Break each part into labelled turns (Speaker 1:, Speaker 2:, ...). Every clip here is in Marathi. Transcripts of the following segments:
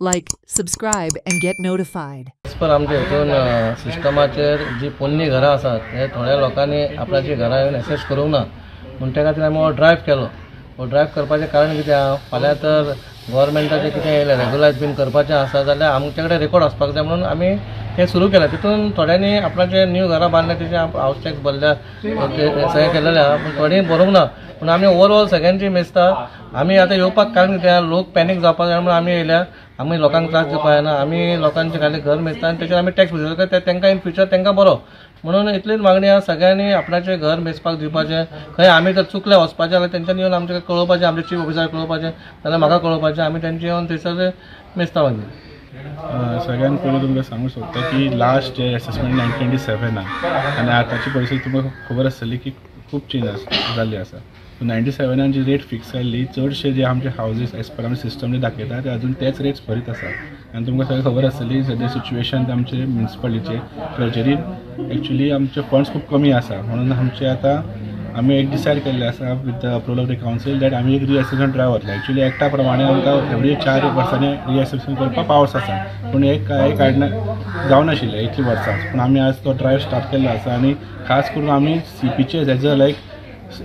Speaker 1: Like, subscribe, and get notified.
Speaker 2: पर आमच्या हितून सिस्टमाचेर जी पोन्नी घरां आसात हे थोड्या लोकांनी आपणाची घरां येवन एसेस करूंक ना म्हण त्या खातीर आमी हो ड्रायव्ह केलो. हो ड्रायव्ह करपाचें कारण कितें आहा, फाल्यां तर गव्हर्मेंटाचें कितें येयलें रेग्युलायज बीन करपाचें आसा जाल्यार आमचे कडेन रेकॉर्ड आसपाक जाय म्हणून आमी तें सुरू केलें. तितून थोड्यांनी आपणाचे न्यू घरां बांदल्या तेचे हावस टॅक्स भरल्या सगळें केलेलें आहा, पूण थोडीं भरूंक ना. पूण आमी ओवरऑल सगळ्यांची मेजता. आमी आतां येवपाक कारण कितें लोक पॅनीक जावपाक जाय म्हणून आमी येयल्या. आमी लोकांक त्रास दिवपाक जायना. आमी लोकांचे खाली घर मेजता आनी तेचेर आमी टॅक्स भरता तांकां इन फ्युचर तांकां बरो म्हणून इतलीच मागणी आहा. सगळ्यांनी आपणाचें घर मेजपाक दिवपाचें. खंय आमी जर चुकले वचपाचें जाल्यार तेंच्यांनी येवन आमचे कळोवपाचें, आमचे चीफ ऑफिसर कळोवपाचें जाल्यार म्हाका कळोवपाचें. आमी तेंचे येवन थंयसर मेजता मागीर.
Speaker 3: सगळ्यांत पयलीं तुमकां सांगूं सोदता की लास्ट जे एसेसमेंट 1997 आनी आतांची परिस्थिती तुमकां खबर आसतली की खूब चेंज जाल्ली आसा. 97 जी रेट फिक्स जाल्ली चडशे जे आमचे हावजीस एज पर आमी सिस्टम जे दाखयता ते अजून तेच रेट्स भरीत आसा. आनी तुमकां सगळें खबर आसतली सद्या सिच्युएशन आमचे म्युनिसिपालिटीचे ट्रेजरीन एक्चुअली आमचे फंड्स खूब कमी आसा. म्हणून आमचे आतां आमी एक डिसायड केल्लें आसा with the approval of the council that आमी एक रिएसेसमेंट ड्रायव्ह वतले. एक्चुअली एक्टा प्रमाणे आमकां एवरी 4 वर्सांनी रिएसेसमेंट करपाक पावर्स आसा, पूण एक कारणान जावनाशिल्लें इतलीं वर्सां. पूण आमी आज तो ड्रायव्ह स्टार्ट केल्लो आसा आनी खास करून आमी सीपीचे एज अ लायक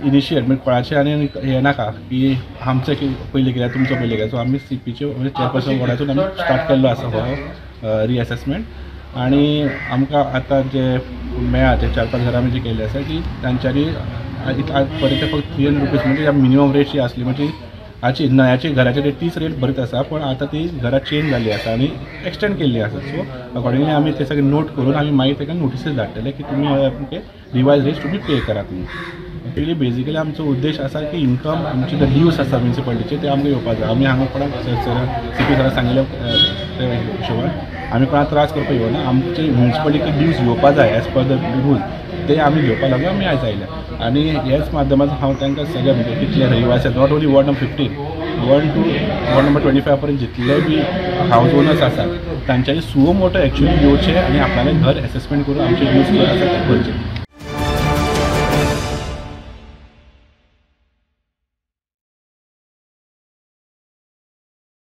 Speaker 3: इनिशिएट म्हणजे कोणाचे आनी हें नाका की आमचें पयलीं कितें तुमचो पयलीं कितें. सो आमी सीपीचे म्हणजे चेअरपर्सन बोर्डाचून आमी स्टार्ट केल्लो आसा हो रिएसेसमेंट. आनी आमकां आतां जे मेळ्ळा ते 4-5 घरां आमी जी केल्ली आसा की तांच्यांनी पर्यंत फक्त 300 रुपीज म्हणजे मिनिमम रेट जी आसली म्हणजे हाची नयाची घराची रेट 30 रेट भरीत आसा. पण आतां ती घरां चेंज जाल्ली आसा आनी एक्सटेंड केल्ली आसा. सो अकॉर्डिंगली आमी ते सगळें नोट करून आमी मागीर ताका नोटीसीस धाडटले की तुमी रिवायज रेट तुमी पे करात म्हणून. एक्चुअली बेजिकली आमचो उद्देश आसा की इन्कम आमचे जे ड्यूज आसा म्युनिसिपालिटीचे ते आमकां येवपाक जाय. आमी हांगा कोणाक सीपी सराक सांगिल्ले ते हिशोबान आमी कोणाक त्रास करपाक येवना. आमचे म्युनिसिपालिटी ड्यूज येवपाक जाय एज पर द रूल ते आमी घेवपाक लागून आमी आयज आयल्या. आनी ह्याच माध्यमांतल्यान हांव तांकां सगळे म्हणजे कितले रहिवासी not only ward number 15 1 to ward number 25 पर्यंत जितले बी हावज ओनर्स आसा तांच्यांनी सुओ मोटो एक्चुअली येवचे आनी आपणालें घर एसेसमेंट करून आमचे ड्यूज आसा ते भरचे.